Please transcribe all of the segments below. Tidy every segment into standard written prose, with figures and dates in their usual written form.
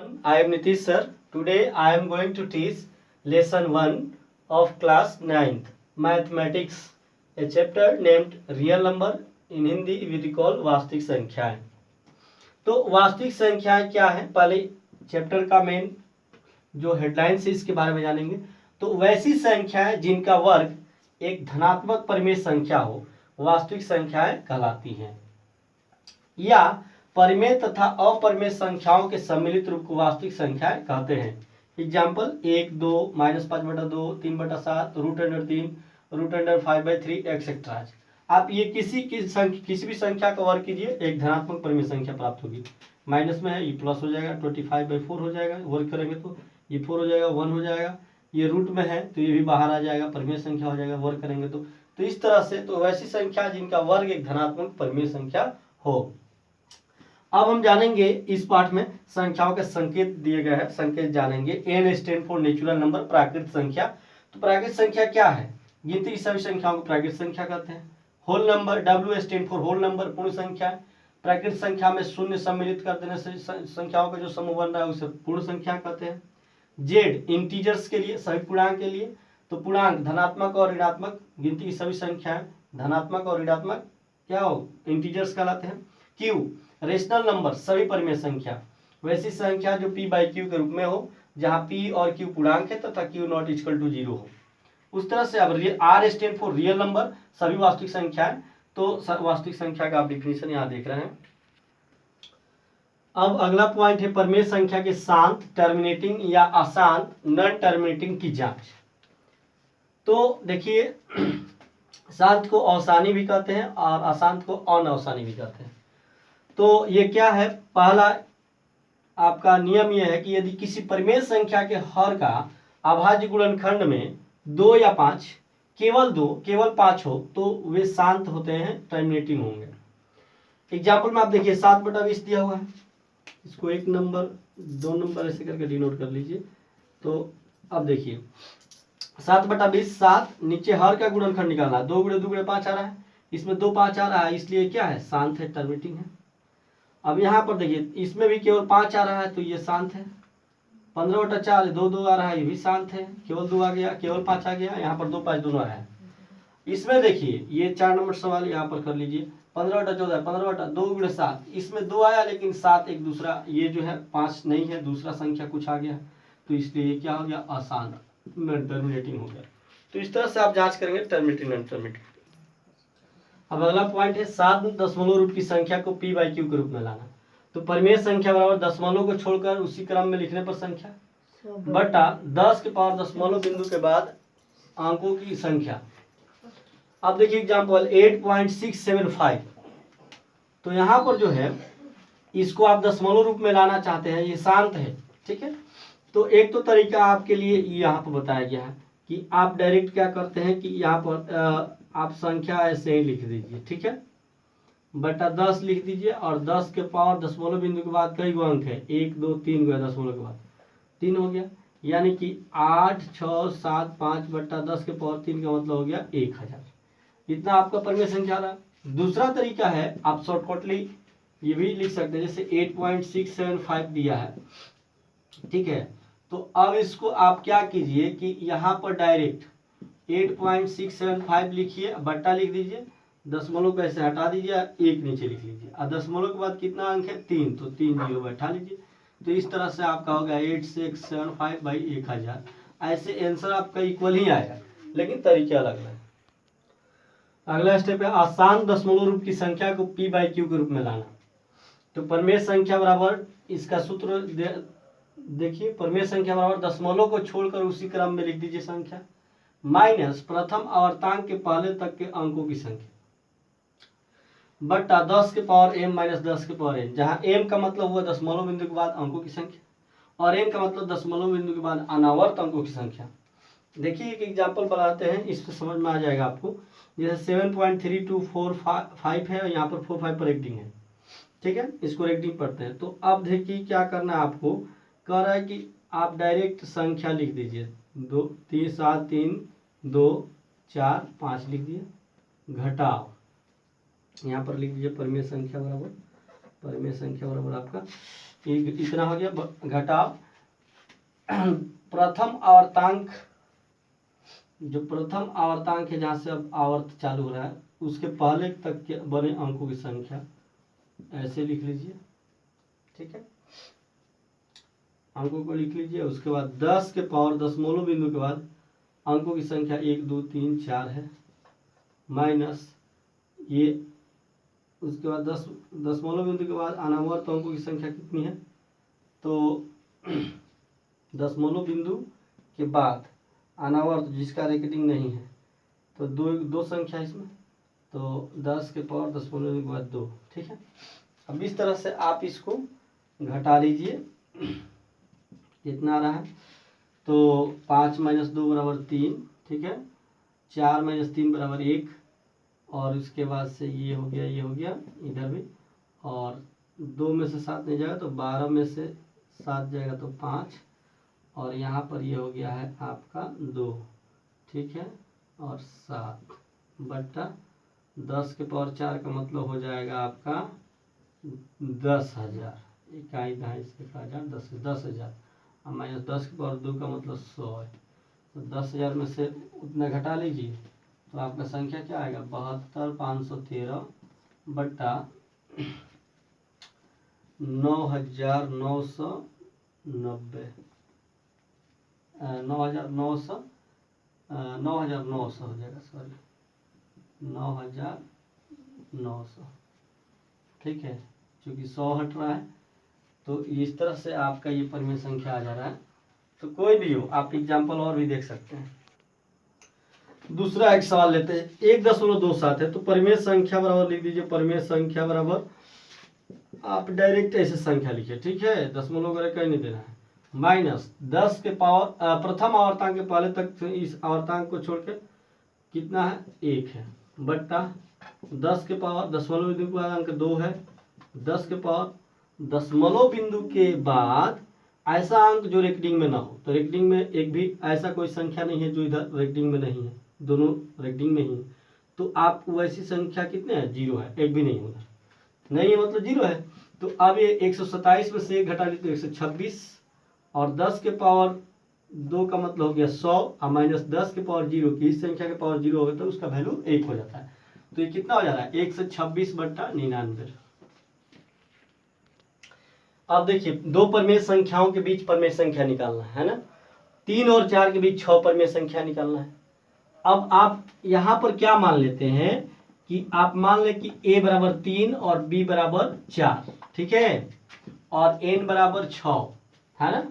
I am Nitish sir. Today I am going to teach lesson 1 of class 9th mathematics, a chapter named real number. In Hindi we call वास्तविक संख्याएं. तो वास्तविक संख्याएं क्या है, पहले चैप्टर का मेन जो हेडलाइन है इसके बारे में जानेंगे. तो वैसी संख्याएं जिनका वर्ग एक धनात्मक परिमेय संख्या हो वास्तविक संख्याएं कहलाती हैं, या परिमेय तथा अपरिमेय संख्याओं के सम्मिलित रूप को वास्तविक संख्याएं कहते हैं. Example 1, 2, -5/2, 3/7, √3, √5/3 etcetera. आप ये किसी भी संख्या का वर्ग कीजिए, एक धनात्मक परिमेय संख्या प्राप्त होगी. माइनस में है ये प्लस हो जाएगा, 25/4 हो जाएगा. वर्ग करेंगे तो ये 4 हो जाएगा, 1 हो जाएगा. ये रूट में है तो ये भी बाहर आ जाएगा, परिमेय संख्या हो जाएगा. वर्ग करेंगे तो इस तरह से तो वैसी संख्या जिनका वर्ग एक धनात्मक परिमेय संख्या हो. अब हम जानेंगे इस पाठ में संख्याओं के संकेत दिए गए हैं, संकेत जानेंगे. n stand for natural number, प्राकृत संख्या. तो प्राकृत संख्या क्या है? गिनती की सभी संख्याओं को प्राकृत संख्या कहते हैं. Whole number, w stand for whole number, पूर्ण संख्या. प्राकृत संख्या में शून्य सम्मिलित कर देने से संख्याओं का जो समूह बन रहा है उसे पूर्ण संख्या कहते हैं. z इंटीजर्स के लिए, सभी पूर्णांक के लिए. तो पूर्णांक धनात्मक और ऋणात्मक, गिनती की सभी संख्याएं धनात्मक और ऋणात्मक क्या हो, इंटीजर्स कहलाते हैं. q रेशनल नंबर, सभी परिमेय संख्या, वैसी संख्या जो p/q के रूप में हो, जहां p और q पूर्णांक है तथा q नॉट इक्वल टू 0 हो. उस तरह से अब r stand for real number, सभी वास्तविक संख्याएं. तो वास्तविक संख्या का आप डिफिनीशन यहाँ देख रहे हैं. अब अगला पॉइंट है परिमेय संख्या के शांत, टर्मिनेटिंग या अशांत, नॉन टर्मिनेटिंग की जांच. तो देखिए, शांत को अवसानी भी कहते हैं और अशांत को अनअवसानी भी कहते हैं. तो ये क्या है, पहला आपका नियम यह है कि यदि किसी परिमेय संख्या के हर का अभाज्य गुणनखंड में 2 या 5, केवल 5 हो तो वे शांत होते हैं, टर्मिनेटिंग होंगे. एग्जाम्पल में आप देखिए 7/20 दिया हुआ है, इसको 1 नंबर 2 नंबर ऐसे करके डिनोट कर लीजिए. तो अब देखिए 7/20, 7 नीचे हर का गुणनखंड निकालना है. 2 × 2 × 5 आ रहा है, इसमें 2 5 आ रहा है, इसलिए क्या है, शांत है, टर्मिनेटिंग है. अब यहाँ पर देखिए इसमें भी केवल 5 आ रहा है तो ये शांत है. 15/4 2 2 आ रहा है, ये भी शांत है. केवल 2 आ गया, केवल 5 आ गया, यहाँ पर 2 5 दोनों आ रहा है. इसमें देखिए ये 4 नंबर सवाल यहाँ पर कर लीजिए. 15/14 15/2 × 7, इसमें 2 आया लेकिन 7 एक दूसरा, ये जो है 5 नहीं है, दूसरा संख्या कुछ आ गया, तो इसलिए ये क्या हो गया, अशांत, टर्मिनेटिंग हो गया. तो इस तरह से आप जांच करेंगे टर्मिनेटिंग नॉन टर्मिनेटिंग. अब अगला पॉइंट है 7 दशमलव रूप की संख्या को p/q के रूप में लाना. तो परिमेय संख्या बराबर दशमलव को छोड़कर उसी क्रम में लिखने पर संख्या बटा 10 के पावर दशमलव बिंदु के बाद अंकों की संख्या. अब देखिए एग्जाम्पल 8.675. तो यहाँ पर जो है इसको आप दशमलव रूप में लाना चाहते हैं, ये शांत है, ठीक है. तो एक तो तरीका आपके लिए यहाँ पर बताया गया है कि आप डायरेक्ट क्या करते हैं कि यहाँ पर आप संख्या ऐसे ही लिख दीजिए, ठीक है, बटा 10 लिख दीजिए और 10 के पावर दशमलव बिंदु के बाद कई गो अंक है, 1 2 3 गो, दशमलव के बाद 3 हो गया, यानी कि 8 6 7 5 बटा 10 के पावर 3 का मतलब हो गया 1000. इतना आपका परिमेय संख्या रहा. दूसरा तरीका है, आप शॉर्टकटली ये भी लिख सकते हैं, जैसे 8.675 दिया है, ठीक है. तो अब इसको आप क्या कीजिए कि यहाँ पर डायरेक्ट 8.675 लिखिए, बट्टा लिख दीजिए, दशमलव को ऐसे हटा दीजिए, 1 नीचे लिख लीजिए, और दशमलव के बाद कितना अंक है, 3, तो 3 जीरो बैठा लीजिए. तो इस तरह से आपका होगा 8675/1000. ऐसे आंसर आपका इक्वल ही आएगा, लेकिन तरीके अलग है. अगला स्टेप है अशांत दशमलव रूप की संख्या को p/q के रूप में लाना. तो परिमेय संख्या बराबर, इसका सूत्र देखिए, परिमेय संख्या बराबर दशमलव को छोड़कर उसी क्रम में लिख दीजिए संख्या, माइनस प्रथम आवर्तांक के पहले तक के अंकों की संख्या, बटा 10 के पावर m - 10 के पावर n, जहां m का मतलब हुआ दशमलव बिंदु के बाद अंकों की संख्या और n का मतलब दशमलव बिंदु के बाद अनावर्त अंकों की संख्या. देखिए एक एग्जांपल बनाते हैं, इससे समझ में आ जाएगा आपको. जैसे 7.3245 है, यहाँ पर 45 पर रेक्टिंग है, ठीक है, इसको रेक्टिंग पढ़ते हैं. तो अब देखिए क्या करना है आपको, कह रहा है कि आप डायरेक्ट संख्या लिख दीजिए, 2 3 7 3 2 4 5 लिख दिए, घटाओ, यहाँ पर लिख दीजिए परिमेय संख्या बराबर आपका इतना हो गया। घटाओ प्रथम आवर्तांक, जो प्रथम आवर्तांक है जहाँ से अब आवर्त चालू हो रहा है उसके पहले तक के बने अंकों की संख्या, ऐसे लिख लीजिए। ठीक है, अंकों को लिख लीजिए। उसके बाद 10 के पावर दशमलव बिंदु के बाद अंकों की संख्या 1 2 3 4 है, माइनस ये, उसके बाद 10 दशमलव बिंदु के बाद अनावर्त अंकों की संख्या कितनी है, तो दशमलव बिंदु के बाद अनावर्त जिसका रेकॉर्डिंग नहीं है तो दो संख्या इसमें, तो 10 के पावर दशमलव के बाद 2। ठीक है, अब इस तरह से आप इसको घटा लीजिए। कितना आ रहा है, तो 5 - 2 = 3। ठीक है, 4 - 3 = 1, और उसके बाद से ये हो गया, ये हो गया इधर भी, और 2 में से 7 नहीं जाएगा तो 12 में से 7 जाएगा तो 5, और यहाँ पर ये हो गया है आपका 2। ठीक है, और 7 बट्टा 10 के पावर 4 का मतलब हो जाएगा आपका 10,000। इकाई दहाई से 1000, 10,000, और माइनस 10 के पावर 2 का मतलब 100 है, तो 10,000 में से उतना घटा लीजिए तो आपका संख्या क्या आएगा, 72,513 बट्टा 9,990, 9,900 हो जाएगा, सॉरी 9,900। ठीक है, क्योंकि 100 हट रहा है, तो इस तरह से आपका ये परिमेय संख्या आ जा रहा है। तो कोई भी हो, आप एग्जाम्पल और भी देख सकते हैं। दूसरा एक सवाल लेते हैं, 1.27 है, तो परिमेय संख्या बराबर लिख दीजिए। परिमेय संख्या बराबर, आप डायरेक्ट ऐसे संख्या लिखिए। ठीक है, दशमलव वगैरह कहीं नहीं देना है, माइनस 10 के पावर प्रथम आवर्तांक के पहले तक इस आवर्तांक को छोड़कर कितना है, 1 है, बट्टा 10 के पावर दशमलव बिंदु के बाद अंक 2 है, 10 के पावर दशमलव बिंदु के बाद ऐसा अंक जो रेकॉर्डिंग में ना हो, तो रेकॉर्डिंग में एक भी ऐसा कोई संख्या नहीं है जो इधर रेकॉर्डिंग में नहीं है, दोनों रेकॉर्डिंग में ही है, तो आप वैसी संख्या कितने हैं, 0 है, एक भी नहीं होगा, नहीं है मतलब 0 है। तो अब ये 127 में से 1 घटा ली तो 126, और 10 के पावर 2 का मतलब हो गया 100, और माइनस 10 के पावर 0 की इस संख्या के पावर 0 होगा तो उसका वैल्यू 1 हो जाता है। तो ये कितना हो जा रहा है, 126/99। अब देखिए, दो परिमेय संख्याओं के बीच परिमेय संख्या निकालना है ना, 3 और 4 के बीच 6 परिमेय संख्या निकालना है। अब आप यहाँ पर क्या मान लेते हैं कि आप मान लें कि a = 3 और b = 4, ठीक है, और n = 6 है ना,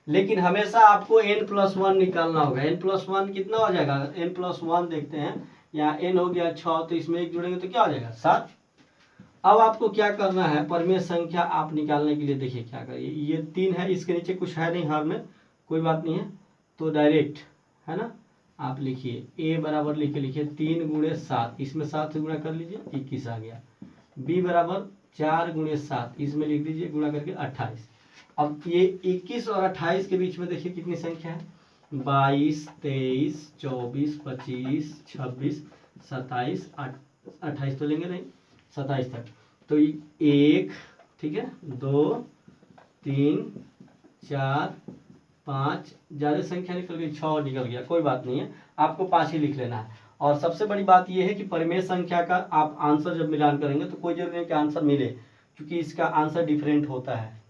लेकिन हमेशा आपको n+1 निकालना होगा। n+1 कितना हो जाएगा, n+1 देखते हैं, यहाँ n हो गया 6, तो इसमें 1 जोड़ेंगे तो क्या हो जाएगा, 7। अब आपको क्या करना है, परिमेय संख्या आप निकालने के लिए देखिए क्या करिए, ये 3 है, इसके नीचे कुछ है नहीं हर में, कोई बात नहीं है, तो डायरेक्ट है ना, आप लिखिए a बराबर लिखिए 3 × 7, इसमें 7 से गुणा कर लीजिए 21 आ गया, b = 4 × 7, इसमें लिख दीजिए गुणा करके 28। अब ये 21 और 28 के बीच में देखिए कितनी संख्या है, 22 23 24 25 26 27 28 तो लेंगे नहीं, 27 तक, तो 1, ठीक है, 2 3 4 5, ज़्यादा संख्या निकल गई, 6 निकल गया, कोई बात नहीं है, आपको 5 ही लिख लेना है। और सबसे बड़ी बात यह है कि परिमेय संख्या का आप आंसर जब मिलान करेंगे तो कोई जरूरी नहीं कि आंसर मिले, क्योंकि इसका आंसर डिफरेंट होता है।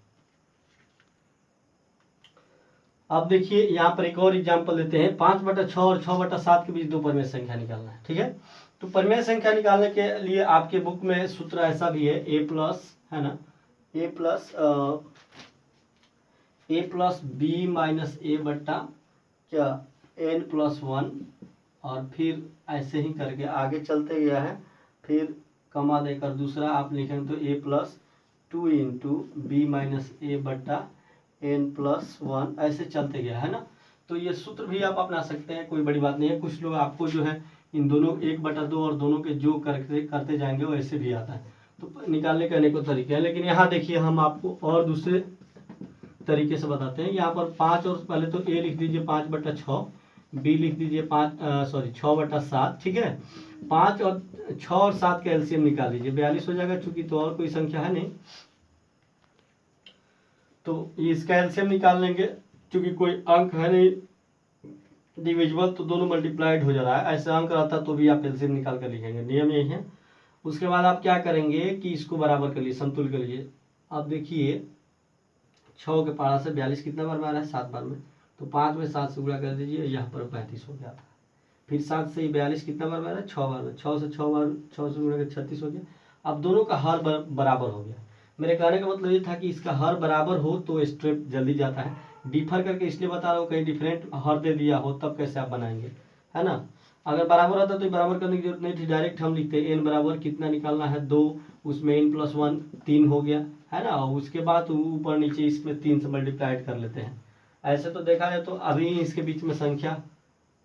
अब देखिए यहाँ पर एक और एग्जाम्पल देते हैं, 5/6 और 6/7 के बीच दो परिमेय संख्या निकालना है। ठीक है, तो परिमेय संख्या निकालने के लिए आपके बुक में सूत्र ऐसा भी है, a प्लस है ना, a plus b minus a बट्टा क्या n+1, और फिर ऐसे ही करके आगे चलते गया है, फिर कमा देकर दूसरा आप लिखेंगे तो a plus 2 × b minus a बट्टा n+1, ऐसे चलते गया है ना। तो ये सूत्र भी आप अपना सकते हैं, कोई बड़ी बात नहीं है। कुछ लोग आपको जो है इन दोनों 1/2 और दोनों के जो करते जाएंगे वैसे भी आता है, तो निकालने के अनेकों तरीके हैं। लेकिन यहाँ देखिए हम आपको और दूसरे तरीके से बताते हैं। यहाँ पर 5 और पहले तो a लिख दीजिए 5/6, b लिख दीजिए 6/7, ठीक है। 5 और 6 और 7 का एलसीएम निकाल लीजिए, 42 हो जाएगा, चूंकि तो और कोई संख्या है नहीं। तो इसका एलसीएम निकाल लेंगे, क्योंकि कोई अंक है नहीं डिविजिबल, तो दोनों मल्टीप्लाइड हो जा रहा है। ऐसे अंक रहता तो भी आप एलसीएम निकाल कर लिखेंगे, नियम यही है। उसके बाद आप क्या करेंगे कि इसको बराबर कर लिए, समतुल कर लीजिए। अब देखिए 6 के पारा से 42 कितना बार में आ रहा है, 7 बार में, तो 5 में 7 से गुणा कर दीजिए, यहाँ पर 35 हो गया था। फिर 7 से 42 कितना बार में आ रहा है, 6 बार में, 6 से 6 बार, 6 से गुणा कर 36 हो गया। अब दोनों का हर बराबर हो गया। मेरे कहने का मतलब ये था कि इसका हर बराबर हो तो स्टेप जल्दी जाता है। डिफर करके इसलिए बता रहा हूँ, कहीं डिफरेंट हर दे दिया हो तब कैसे आप बनाएंगे, है ना। अगर बराबर होता तो बराबर करने की जरूरत नहीं थी, डायरेक्ट हम लिखते एन बराबर कितना निकालना है 2, उसमें n + 1 3 हो गया, है ना। और उसके बाद ऊपर नीचे इसमें 3 से मल्टीप्लाइड कर लेते हैं। ऐसे तो देखा जाए तो अभी इसके बीच में संख्या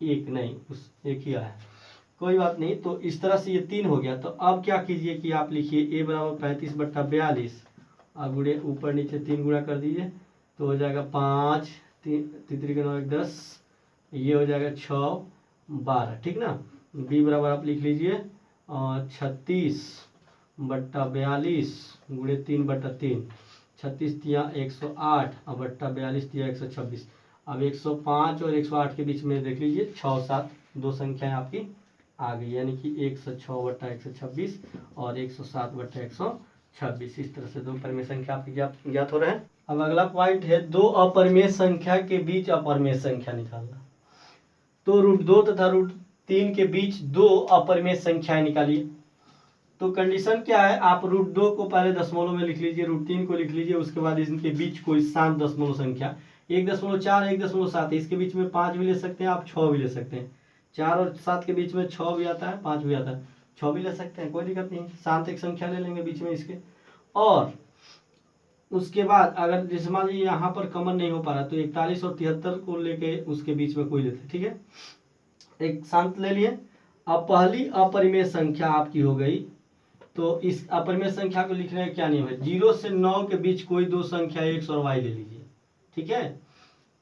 एक नहीं, उस एक ही आया, कोई बात नहीं। तो इस तरह से ये 3 हो गया। तो अब क्या कीजिए कि आप लिखिए a बराबर 35/42, अब गुणे ऊपर नीचे 3 गुणा कर दीजिए, तो हो जाएगा 5, 3 9 10, ये हो जाएगा 6 12, ठीक ना। b बराबर आप लिख लीजिए 36/42 गुणे 3/3, 36 तिया 108 और बट्टा 42 तिया 126। अब 105 और 108 के बीच में देख लीजिए 6 7 दो संख्याएं आपकी आ गई, यानी कि 106/126 और 107/126। इस तरह से दो परिमेय संख्या आपकी ज्ञात हो रहे हैं। अब अगला पॉइंट है दो अपरिमेय संख्या के बीच अपरिमेय संख्या निकालना। तो √2 तथा √3 के बीच दो अपरिमेय संख्याएं निकालिए। तो कंडीशन क्या है, आप √2 को पहले दशमलव में लिख लीजिए, √3 को लिख लीजिए, उसके बाद इनके बीच कोई शांत दशमलव संख्या 1.4 1.7, इसके बीच में 5 भी ले सकते हैं आप, 6 भी ले सकते हैं। 4 और 7 के बीच में 6 भी आता है, 5 भी आता है, 6 भी ले सकते हैं, कोई दिक्कत नहीं। शांत एक संख्या ले लेंगे बीच में इसके। और उसके बाद अगर जैसे मान लीजिए यहाँ पर कमन नहीं हो पा रहा तो 41 और 73 को लेके उसके बीच में कोई लेते, ठीक है। एक शांत ले लिए। अब पहली अपरिमेय संख्या आपकी हो गई। तो इस अपरिमेय संख्या को लिखने का क्या नियम है, 0 से 9 के बीच कोई दो संख्या x और y ले लीजिए, ठीक है।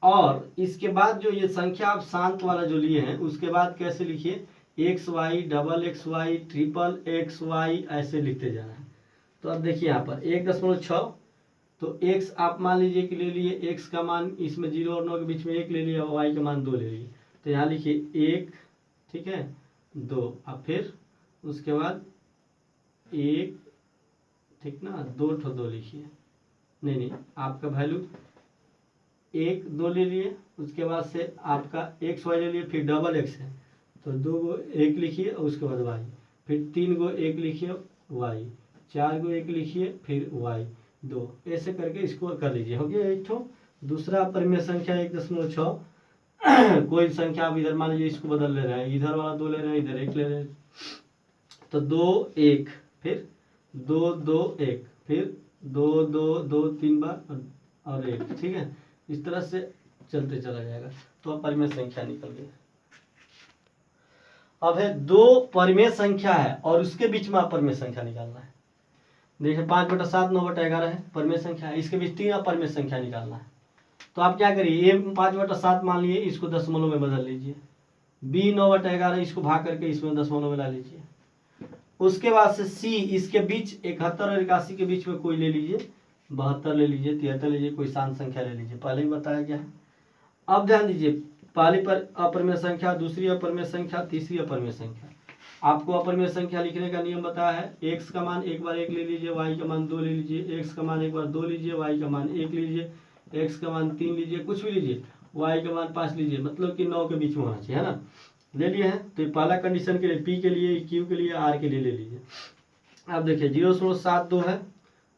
और इसके बाद जो ये संख्या आप शांत वाला जो लिए हैं उसके बाद कैसे लिखिए, xy XXY XXY ऐसे लिखते जाना है। तो अब देखिए यहाँ पर 1.6, तो x आप मान लीजिए कि ले लिए, x का मान इसमें 0 और 9 के बीच में 1 ले लिया, y का मान 2 ले लिए। तो यहाँ लिखिए 1, ठीक है, 2, अब फिर उसके बाद 1, ठीक ना, 2 लिखिए, नहीं आपका वैल्यू 1 2 ले लिए, उसके बाद से आपका XY ले लिए, फिर डबल x है तो 2 को 1 लिखिए और उसके बाद y, फिर 3 को 1 लिखिए y, 4 को 1 लिखिए फिर y 2, ऐसे करके इसको कर लीजिए। हो गया एक ठो। दूसरा परिमेय संख्या 1.6 कोई संख्या आप इधर मान लीजिए इसको बदल ले रहे हैं, इधर वाला 2 ले रहे हैं, इधर 1 ले रहे हैं, तो 2 1 फिर 2 2 1 फिर 2 2 2 3 बार और 1, ठीक है। इस तरह से चलते चला जाएगा। तो अब परिमेय संख्या निकल गई। अब है दो परिमेय संख्या है और उसके बीच में अपरिमेय संख्या निकालना है। देखिए 5/7 9/11 है परिमेय संख्या है, इसके बीच 3 अपरिमेय संख्या निकालना है। तो आप क्या करिए, ये 5/7 मान लिए, इसको दशमलव में बदल लीजिए, b 9/11 इसको भाग करके इसमें दशमलव में ला लीजिए। उसके बाद से c इसके बीच 71 और 81 के बीच में कोई ले लीजिए, 72 ले लीजिए, 73 लीजिए, कोई शांत संख्या ले लीजिए, पहले ही बताया गया है। अब ध्यान दीजिए, पहली पर अपरिमेय संख्या, दूसरी अपरिमेय संख्या, तीसरी अपरिमेय संख्या। आपको अपरिमेय संख्या लिखने का नियम बताया है, x का मान एक बार 1 ले लीजिए, y का मान 2 ले लीजिए, x का मान एक बार 2 लीजिए, y का मान 1 लीजिए, x का मान 3 लीजिए, कुछ भी लीजिए, y का मान 5 लीजिए, मतलब कि 9 के बीच में होना चाहिए, है ना। ले लिए हैं। तो पहला कंडीशन के लिए p के लिए, q के लिए, r के लिए ले लीजिए। अब देखिए 0.72 है,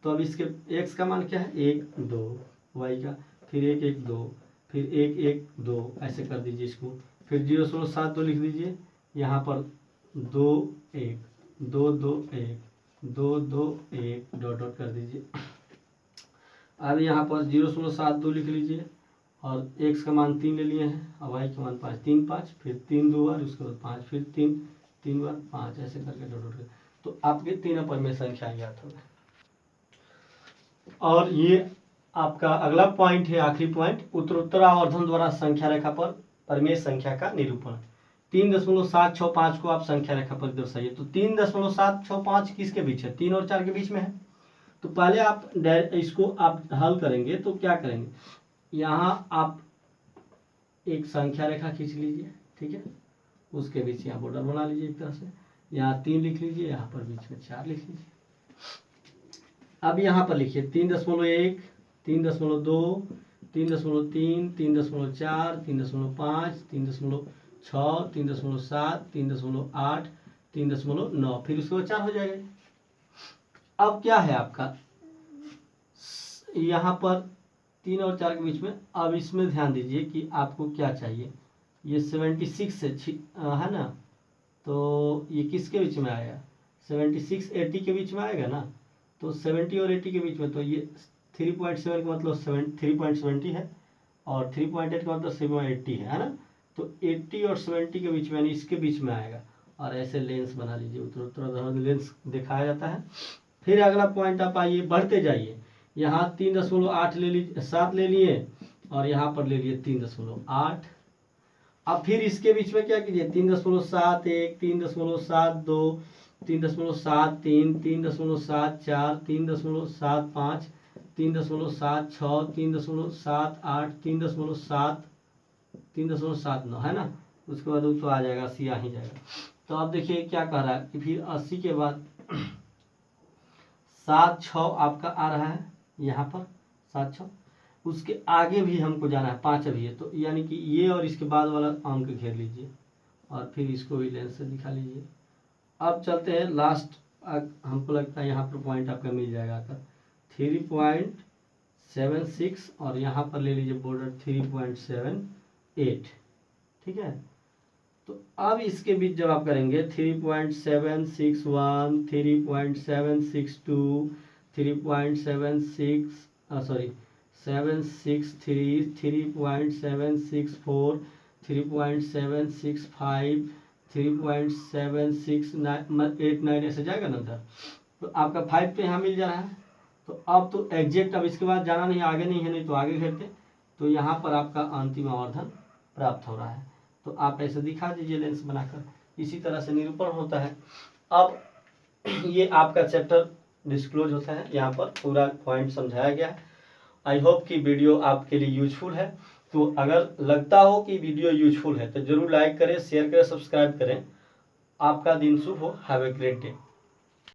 तो अब इसके x का मान क्या है 1 2, y का फिर 1 1 2, फिर 1 1 2, ऐसे कर दीजिए इसको। फिर 0.72 लिख दीजिए, यहाँ पर 2 1 2 2 1 2 2 1 डॉट डॉट कर दीजिए। अब यहाँ पर 0.72 लिख लीजिए और x का मान 3 ले लिए हैं और y का मान 5, 3 5, फिर 3 2 बार, उसके बाद 5, फिर 3 3 बार 5, ऐसे करके डॉट डॉट कर। तो आपके 3 अपरिमेय संख्या ज्ञात हो गए। और ये आपका अगला पॉइंट है, आखिरी पॉइंट, उत्तरोत्तर आवर्धन द्वारा संख्या रेखा पर परिमेय संख्या का निरूपण। 3.765 को आप संख्या रेखा पर दर्शाइए। तो 3.765 किसके बीच है, 3 और 4 के बीच में है। तो पहले आप इसको आप हल करेंगे तो क्या करेंगे, यहाँ आप एक संख्या रेखा खींच लीजिए, ठीक है, उसके बीच यहाँ बॉर्डर बना लीजिए एक तरह से, यहाँ 3 लिख लीजिए, यहाँ पर बीच में 4 लिख लीजिए। अब यहाँ पर लिखिए 3.1, 3.2, 3.3, 3.4, 3.5, 3.6, 3.7, 3.8, 3.9, फिर उसके बाद 4 हो जाएगा। अब क्या है आपका यहाँ पर 3 और 4 के बीच में, अब इसमें ध्यान दीजिए कि आपको क्या चाहिए, ये 76 से है ना, तो ये किसके बीच में आएगा, 76 80 के बीच में आएगा ना, तो 70 और 80 के बीच में, तो ये 3.7 का मतलब 3.70 है और 3.8 का मतलब 780 है ना, तो 80 और 70 के बीच में यानी इसके बीच में आएगा। और ऐसे लेंस बना लीजिए, उत्तरोत्तर लेंस दिखाया जाता है। फिर अगला पॉइंट आप आइए, बढ़ते जाइए, यहाँ 3.8 ले लीजिए, 7 ले लिए और यहाँ पर ले लिए 3.8। अब फिर इसके बीच में क्या कीजिए, 3.71, 3.72, 3.73, 3.74, 3.75, 3.76, 3.78, 3.79 है ना, उसके बाद तो आ जाएगा 80 आ ही जाएगा। तो अब देखिए क्या कह रहा है कि फिर 80 के बाद 7 6 आपका आ रहा है यहाँ पर 7 6, उसके आगे भी हमको जाना है 5 अभी है, तो यानी कि ये और इसके बाद वाला अंक घेर लीजिए और फिर इसको भी लेंस से दिखा लीजिए। अब चलते हैं लास्ट, हमको लगता है यहाँ पर पॉइंट आपका मिल जाएगा आकर 3.76 और यहाँ पर ले लीजिए बॉर्डर 3.78, ठीक है। तो अब इसके बीच जब आप करेंगे 3.761, 3.762, 3.76 सॉरी 763, 3.764, 3.765, 3.7689 ऐसे जाएगा ना उधर, तो आपका 5 तो यहाँ मिल जा रहा है। तो अब तो एग्जैक्ट, अब इसके बाद जाना नहीं, आगे नहीं है, नहीं तो आगे घेरते, तो यहाँ पर आपका अंतिम आवर्धन प्राप्त हो रहा है। तो आप ऐसे दिखा दीजिए लेंस बनाकर, इसी तरह से निरूपण होता है। अब ये आपका चैप्टर डिस्क्लोज होता है, यहाँ पर पूरा पॉइंट समझाया गया है। आई होप कि वीडियो आपके लिए यूजफुल है। तो अगर लगता हो कि वीडियो यूजफुल है तो जरूर लाइक करें, शेयर करें, सब्सक्राइब करें। आपका दिन शुभ हो। Have a great day.